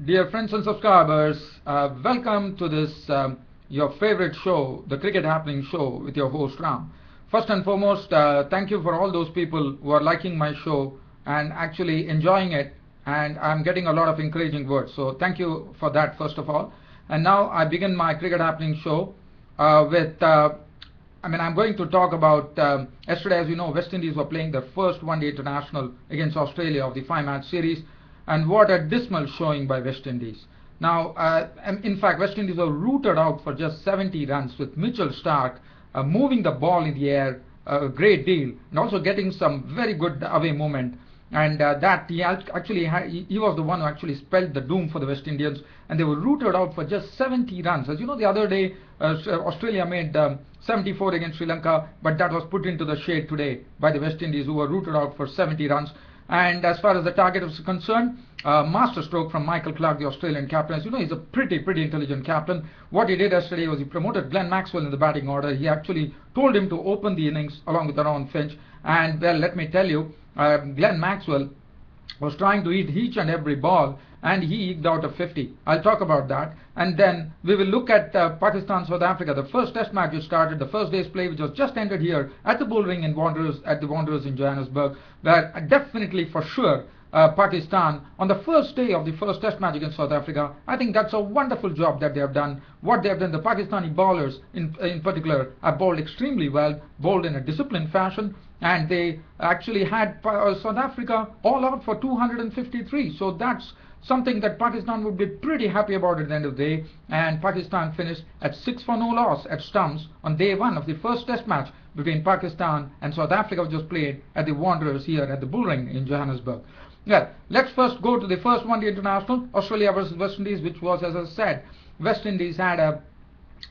Dear friends and subscribers, welcome to this your favorite show, the Cricket Happening Show with your host Ram. First and foremost, thank you for all those people who are liking my show and actually enjoying it, and I'm getting a lot of encouraging words. So thank you for that first of all. And now I begin my Cricket Happening Show with. I'm going to talk about yesterday. As you know, West Indies were playing their first one-day international against Australia of the five-match series, and what a dismal showing by West Indies. Now, in fact, West Indies were rooted out for just 70 runs with Mitchell Starc moving the ball in the air a great deal and also getting some very good away movement. And that he he was the one who actually spelled the doom for the West Indians, and they were rooted out for just 70 runs. As you know, the other day Australia made 74 against Sri Lanka, but that was put into the shade today by the West Indies, who were rooted out for 70 runs. And as far as the target is concerned, masterstroke from Michael Clarke, the Australian captain. As you know, he's a pretty intelligent captain. What he did yesterday was he promoted Glenn Maxwell in the batting order. He actually told him to open the innings along with Aaron Finch. And well, let me tell you, Glenn Maxwell was trying to eat each and every ball, and he eked out a 50. I'll talk about that. And then we will look at Pakistan, South Africa, the first test match which started, the first day's play which was just ended here at the Bull Ring in the Wanderers in Johannesburg, where definitely for sure Pakistan on the first day of the first test match against South Africa, I think that's a wonderful job that they have done. What they have done, the Pakistani bowlers in particular have bowled extremely well, bowled in a disciplined fashion, and they actually had South Africa all out for 253. So that's something that Pakistan would be pretty happy about at the end of the day. And Pakistan finished at 6 for no loss at stumps on day one of the first test match between Pakistan and South Africa, which was played at the Wanderers here at the Bull Ring in Johannesburg. Well, let's first go to the first one-day international, Australia versus West Indies, which was, as I said, West Indies had a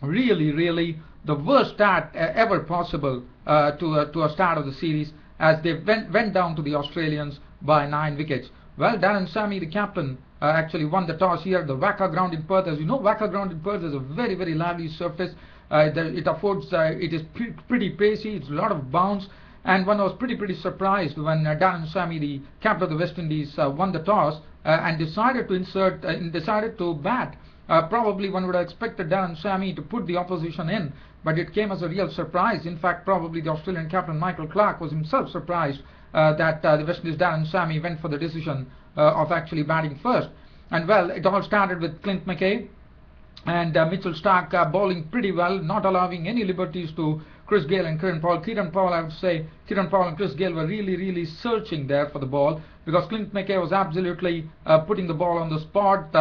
really the worst start ever possible to a start of the series, as they went down to the Australians by 9 wickets. Well, Darren Sammy, the captain, actually won the toss here. The Wacker ground in Perth, as you know, Wacker ground in Perth is a very lively surface. It affords, it is pretty pacey. It's a lot of bounce. And one was pretty surprised when Darren Sammy, the captain of the West Indies, won the toss and decided to bat. Probably one would have expected Darren Sammy to put the opposition in, but it came as a real surprise. In fact, probably the Australian captain Michael Clarke was himself surprised that the West Indies Darren Sammy went for the decision of actually batting first. And well, it all started with Clint McKay and Mitchell Starc bowling pretty well, not allowing any liberties to Chris Gayle and Kieran Powell. Kieran Powell, I would say, Kieran Powell and Chris Gayle were really searching there for the ball, because Clint McKay was absolutely putting the ball on the spot.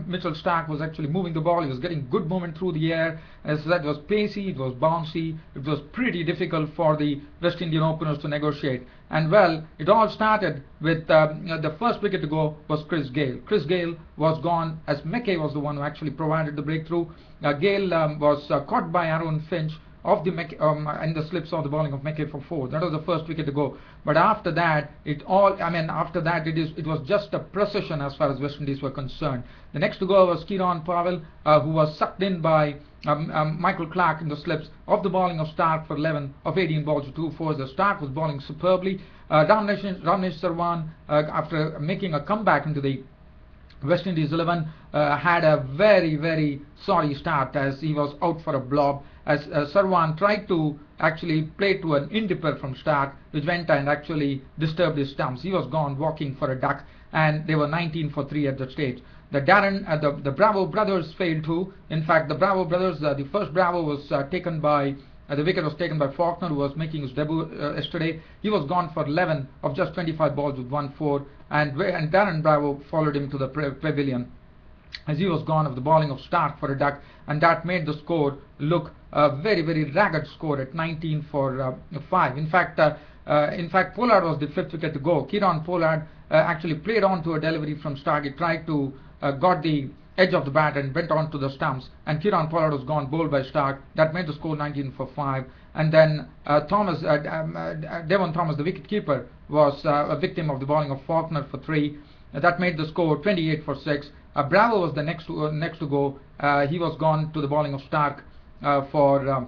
Mitchell Starc was actually moving the ball. He was getting good movement through the air. As I said, it was pacey, it was bouncy. It was pretty difficult for the West Indian openers to negotiate. And well, it all started with the first wicket to go was Chris Gayle. Chris Gayle was gone, as McKay was the one who actually provided the breakthrough. Gayle was caught by Aaron Finch of the and the slips of the bowling of McKay for 4. That was the first wicket to go. But after that, it was just a procession as far as West Indies were concerned. The next to go was Kieran Powell, who was sucked in by Michael Clarke in the slips of the bowling of Starc for 11 of 18 balls to 2 fours. The Starc was bowling superbly. Ramesh Sarwan, after making a comeback into the West Indies 11, had a very sorry start, as he was out for a blob, as Sarwan tried to actually play to an indipper from Starc, which went and actually disturbed his stumps. He was gone walking for a duck, and they were 19 for 3 at that stage. The Bravo brothers failed too. In fact, the Bravo brothers, the first Bravo was taken by the wicket was taken by Faulkner, who was making his debut yesterday. He was gone for 11 of just 25 balls with 1-4, and Darren Bravo followed him to the pavilion, as he was gone of the bowling of Starc for a duck, and that made the score look a very ragged score at 19 for 5. In fact, Pollard was the 5th wicket to go. Kieran Pollard actually played on to a delivery from Starc. He tried to got the edge of the bat and went on to the stumps, and Kieran Pollard was gone, bowled by Starc. That made the score 19 for 5. And then Devon Thomas, the wicketkeeper, was a victim of the bowling of Faulkner for 3. That made the score 28 for 6. Bravo was the next to go. He was gone to the bowling of Starc for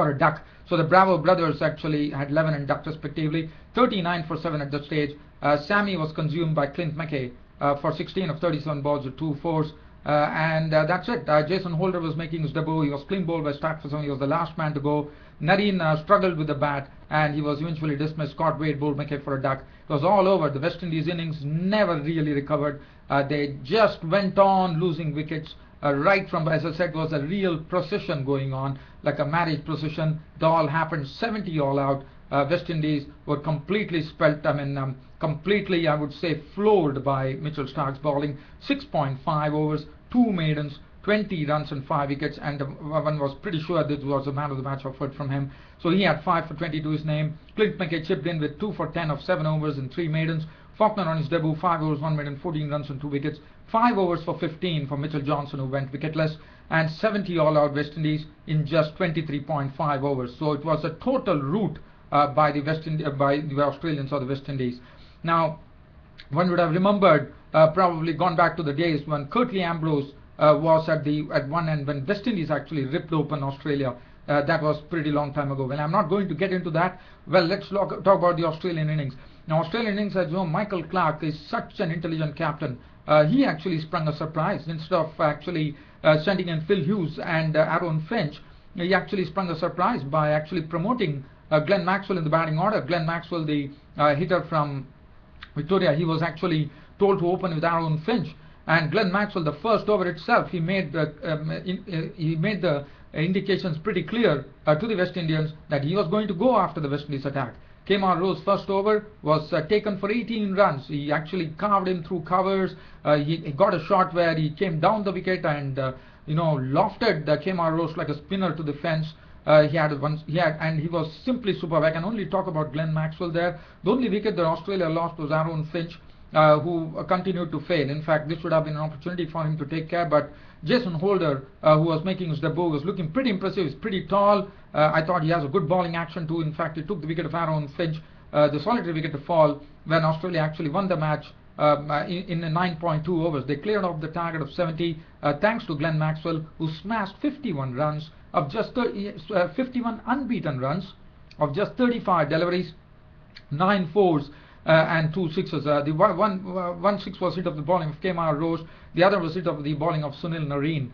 a duck. So the Bravo brothers actually had 11 and duck respectively. 39 for 7 at that stage. Sammy was consumed by Clint McKay, for 16 of 37 balls with 2 fours. And that's it. Jason Holder was making his debut. He was clean bowled by Stackford. He was the last man to go. Nareen struggled with the bat, and he was eventually dismissed. Scott Wade bowled McKay for a duck. It was all over. The West Indies innings never really recovered. They just went on losing wickets. Right from, as I said, was a real procession going on, like a marriage procession. It all happened, 70 all out. West Indies were completely spelt, completely, I would say, floored by Mitchell Starc's bowling. 6.5 overs, 2 maidens, 20 runs and 5 wickets, and one was pretty sure this was the man of the match offered from him. So he had 5 for 20 to his name. Clint McKay chipped in with 2 for 10 of 7 overs and 3 maidens. Faulkner on his debut, 5 overs, 1 maiden, 14 runs and 2 wickets. 5 overs for 15 for Mitchell Johnson, who went wicketless, and 70 all-out West Indies in just 23.5 overs. So it was a total rout by the Australians or the West Indies. Now, one would have remembered, probably gone back to the days when Curtly Ambrose was at one end when West Indies actually ripped open Australia. That was pretty long time ago. Well, I'm not going to get into that. Well, let's talk about the Australian innings. Now, Australian innings, as you know, Michael Clarke is such an intelligent captain. He actually sprung a surprise. Instead of actually sending in Phil Hughes and Aaron Finch, he actually sprung a surprise by actually promoting Glenn Maxwell in the batting order. Glenn Maxwell, the hitter from Victoria, he was actually told to open with Aaron Finch. And Glenn Maxwell, the first over itself, he made the indications pretty clear to the West Indians that he was going to go after the West Indies attack. Kemar Rowe's first over was taken for 18 runs. He actually carved in through covers. He got a shot where he came down the wicket and lofted Kemar Rowe like a spinner to the fence. And he was simply superb. I can only talk about Glenn Maxwell there. The only wicket that Australia lost was Aaron Finch, who continued to fail. In fact, this would have been an opportunity for him to take care, but Jason Holder, who was making his debut, was looking pretty impressive. He's pretty tall. I thought he has a good bowling action too. In fact, he took the wicket of Aaron Finch, the solitary wicket to fall, when Australia actually won the match in 9.2 overs. They cleared off the target of 70 thanks to Glenn Maxwell, who smashed 51 runs of just 51 unbeaten runs of just 35 deliveries, 9 fours and 2 sixes. The one six was hit of the bowling of Kemar Rowe. The other was hit of the bowling of Sunil Nareen.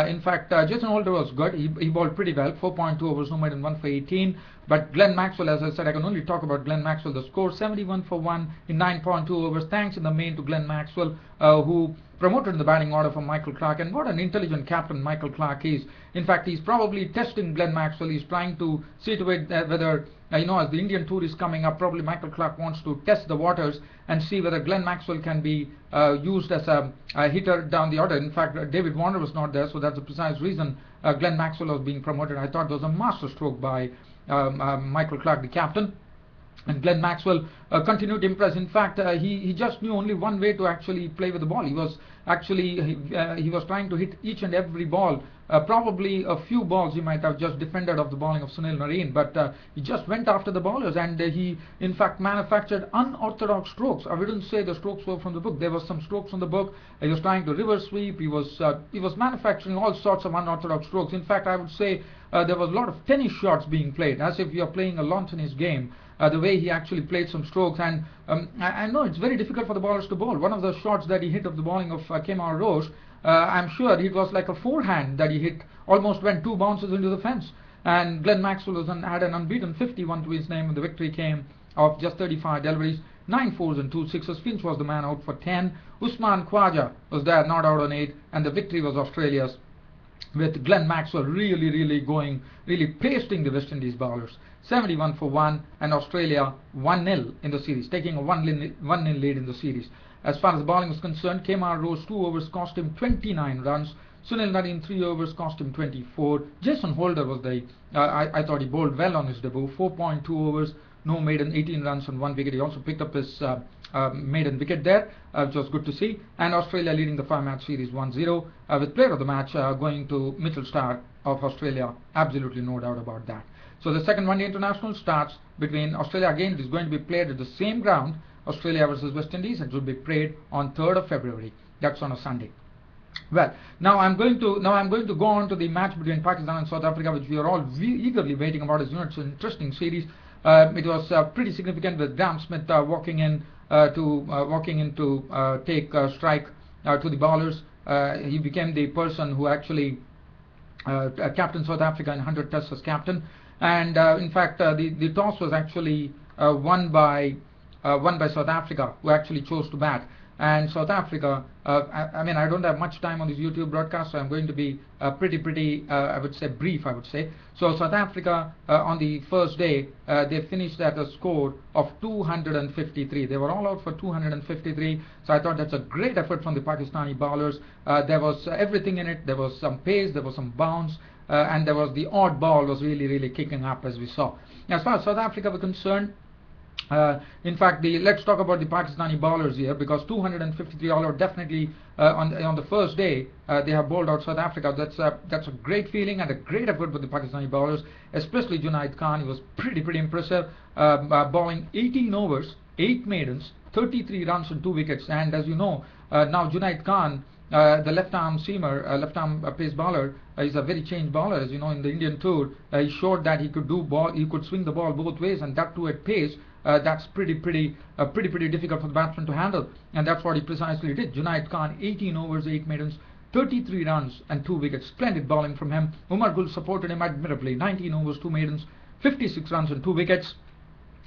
In fact, Jason Holder was good. He bowled pretty well. 4.2 overs, no more than 1 for 18. But Glenn Maxwell, as I said, I can only talk about Glenn Maxwell. The score 71 for 1 in 9.2 overs. Thanks in the main to Glenn Maxwell, who promoted in the batting order for Michael Clarke. And what an intelligent captain Michael Clarke is. In fact, he's probably testing Glenn Maxwell. He's trying to see to it whether, as the Indian tour is coming up, probably Michael Clarke wants to test the waters and see whether Glenn Maxwell can be used as a hitter down the order. In fact, David Warner was not there, so that's the precise reason Glenn Maxwell was being promoted. I thought it was a master stroke by Michael Clarke, the captain. And Glenn Maxwell continued to impress. In fact, he just knew only one way to actually play with the ball. He was trying to hit each and every ball. Probably a few balls he might have just defended of the bowling of Sunil Nareen, but he just went after the bowlers, and he in fact manufactured unorthodox strokes. I wouldn't say the strokes were from the book. There were some strokes from the book. He was trying to reverse sweep. He was manufacturing all sorts of unorthodox strokes. In fact, I would say there was a lot of tennis shots being played, as if you are playing a lawn tennis game. The way he actually played some strokes, and I know it's very difficult for the bowlers to bowl. One of the shots that he hit of the bowling of Kemar Rowe, I'm sure it was like a forehand that he hit, almost went 2 bounces into the fence. And Glenn Maxwell had an unbeaten 51 to his name, and the victory came of just 35 deliveries, 9 fours and 2 sixes. Finch was the man out for 10. Usman Khwaja was there, not out on 8, and the victory was Australia's, with Glenn Maxwell really pasting the West Indies bowlers. 71 for 1, and Australia 1-0 in the series, taking a 1-0 lead in the series. As far as the bowling was concerned, Kemar Rowe's 2 overs cost him 29 runs. Sunil Nareen 3 overs cost him 24. Jason Holder was I thought he bowled well on his debut. 4.2 overs, no maiden, 18 runs and 1 wicket. He also picked up his maiden wicket there, which was good to see. And Australia leading the 5-match series 1-0, with player of the match going to Mitchell Starc of Australia. Absolutely no doubt about that. So the second one-day international starts between Australia. Again, it is going to be played at the same ground, Australia versus West Indies. It will be played on 3rd of February. That's on a Sunday. Well, now I'm going to go on to the match between Pakistan and South Africa, which we are all eagerly waiting about. It's an interesting series. It was pretty significant with Graham Smith walking in walking into take strike to the bowlers. He became the person who actually captained South Africa in 100 tests as captain, and in fact the toss was actually won by South Africa, who actually chose to bat. And South Africa, I mean, I don't have much time on this YouTube broadcast, so I'm going to be pretty I would say brief, I would say. So South Africa on the first day, they finished at a score of 253. They were all out for 253, so I thought that's a great effort from the Pakistani bowlers. There was everything in it. There was some pace, there was some bounce, and there was the odd ball was really kicking up, as we saw. As far as South Africa were concerned, in fact, let's talk about the Pakistani bowlers here, because 253 all out definitely on the first day they have bowled out South Africa. That's a great feeling and a great effort with the Pakistani bowlers, especially Junaid Khan. He was pretty impressive, bowling 18 overs, 8 maidens, 33 runs and 2 wickets. And as you know, now Junaid Khan, the left-arm seamer, left-arm pace bowler, is a very changed bowler. As you know, in the Indian tour, he showed that he could swing the ball both ways, and that too at pace. That's pretty difficult for the batsman to handle, and that's what he precisely did. Junaid Khan, 18 overs, 8 maidens, 33 runs and 2 wickets. Splendid bowling from him. Umar Gul supported him admirably. 19 overs, 2 maidens, 56 runs and 2 wickets.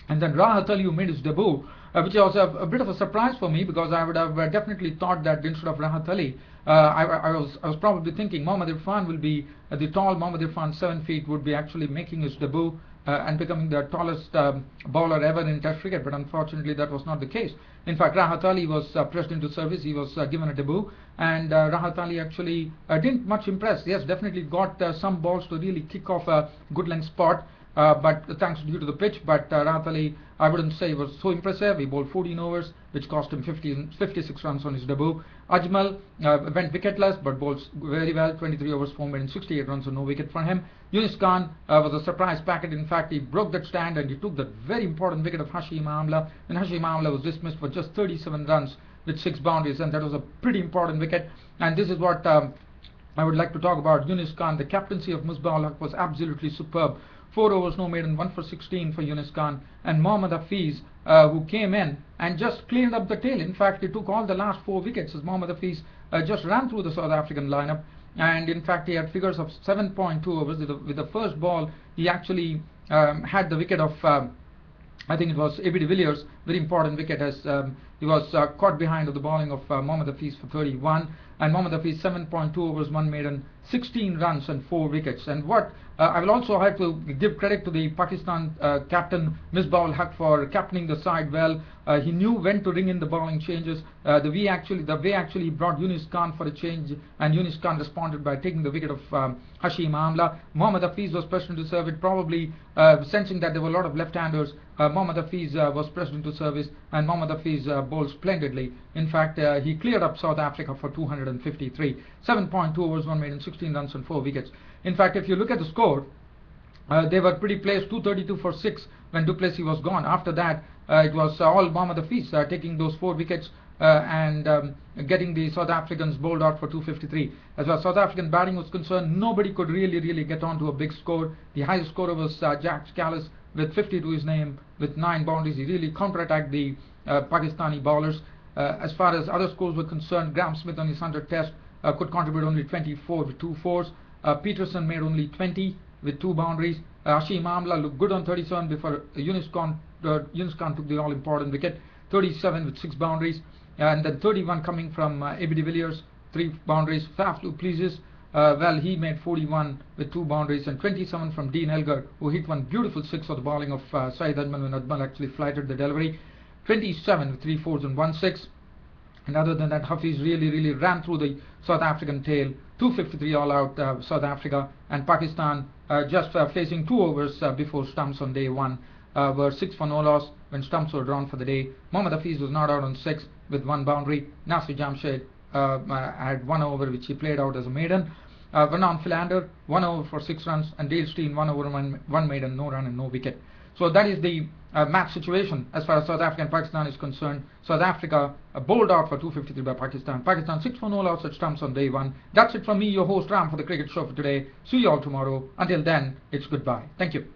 And then Rahat Ali, who made his debut, which was a bit of a surprise for me, because I would have definitely thought that instead of Rahat Ali, I was probably thinking Mohammad Irfan will be the tall Mohammad Irfan, 7 feet, would be actually making his debut and becoming the tallest bowler ever in Test cricket, but unfortunately that was not the case. In fact, Rahat Ali was pressed into service. He was given a debut, and Rahat Ali actually didn't much impress. Yes, definitely got some balls to really kick off a good length spot, but thanks due to the pitch. But Rahat Ali, I wouldn't say was so impressive. He bowled 14 overs, which cost him 56 runs on his debut. Ajmal went wicketless, but bowled very well. 23 overs, 4 maidens, 68 runs, and no wicket for him. Yunus Khan was a surprise packet. In fact, he broke that stand and he took that very important wicket of Hashim Amla, and Hashim Amla was dismissed for just 37 runs with 6 boundaries, and that was a pretty important wicket. And this is what I would like to talk about. Yunus Khan, the captaincy of Musbah Haq was absolutely superb. 4 overs, no maiden, 1 for 16 for Yunus Khan. And Mohammad Hafiz, who came in and just cleaned up the tail. In fact, he took all the last 4 wickets, as Mohammad Hafiz just ran through the South African lineup. And in fact, he had figures of 7.2 overs. With the first ball, he actually had the wicket of, I think it was A.B. de Villiers, very important wicket, as he was caught behind of the bowling of Mohammad Hafiz for 31. And Mohammad Hafiz, 7.2 overs, 1 maiden, 16 runs and 4 wickets. And what I will also have to give credit to the Pakistan captain Misbah Haq for captaining the side well. He knew when to ring in the bowling changes. The way actually brought Yunus Khan for a change, and Yunus Khan responded by taking the wicket of Hashim Amla. Mohammad Hafiz was pressed into service, probably sensing that there were a lot of left-handers. Mohammad Hafiz was pressed into service, and Mohammad Hafiz bowled splendidly. In fact, he cleared up South Africa for 253. 7.2 overs, 1 maiden, 16 runs and 4 wickets. In fact, if you look at the score, they were pretty placed, 232 for 6 when du Plessis was gone. After that, it was all Mohammad Hafiz taking those 4 wickets and getting the South Africans bowled out for 253. As far as South African batting was concerned, nobody could really get on to a big score. The highest scorer was Jack Scalise with 50 to his name, with 9 boundaries. He really counterattacked the Pakistani bowlers. As far as other scores were concerned, Graham Smith on his 100 test could contribute only 24 with 2 fours. Peterson made only 20 with 2 boundaries. Hashim Amla looked good on 37 before Yunus Khan took the all-important wicket, 37 with 6 boundaries. And then 31 coming from A.B. de Villiers, 3 boundaries. Faf du Plessis, well, he made 41 with 2 boundaries, and 27 from Dean Elgar, who hit one beautiful 6 for the bowling of Saeed Ajmal when Ajmal actually flighted the delivery. 27 with 3 fours and 1 6. And other than that, Hafiz really ran through the South African tail. 253 all out South Africa, and Pakistan just facing 2 overs before stumps on day 1 were 6 for no loss when stumps were drawn for the day. Mohammad Hafiz was not out on 6 with 1 boundary. Nasir Jamshed had 1 over which he played out as a maiden. Vernon Philander 1 over for 6 runs, and Dale Steyn 1 over 1 maiden, no run and no wicket. So that is the match situation as far as South Africa and Pakistan is concerned. South Africa bowled out for 253 by Pakistan. Pakistan 6 for no outs at stumps on day 1. That's it from me, your host Ram, for the cricket show for today. See you all tomorrow. Until then, it's goodbye. Thank you.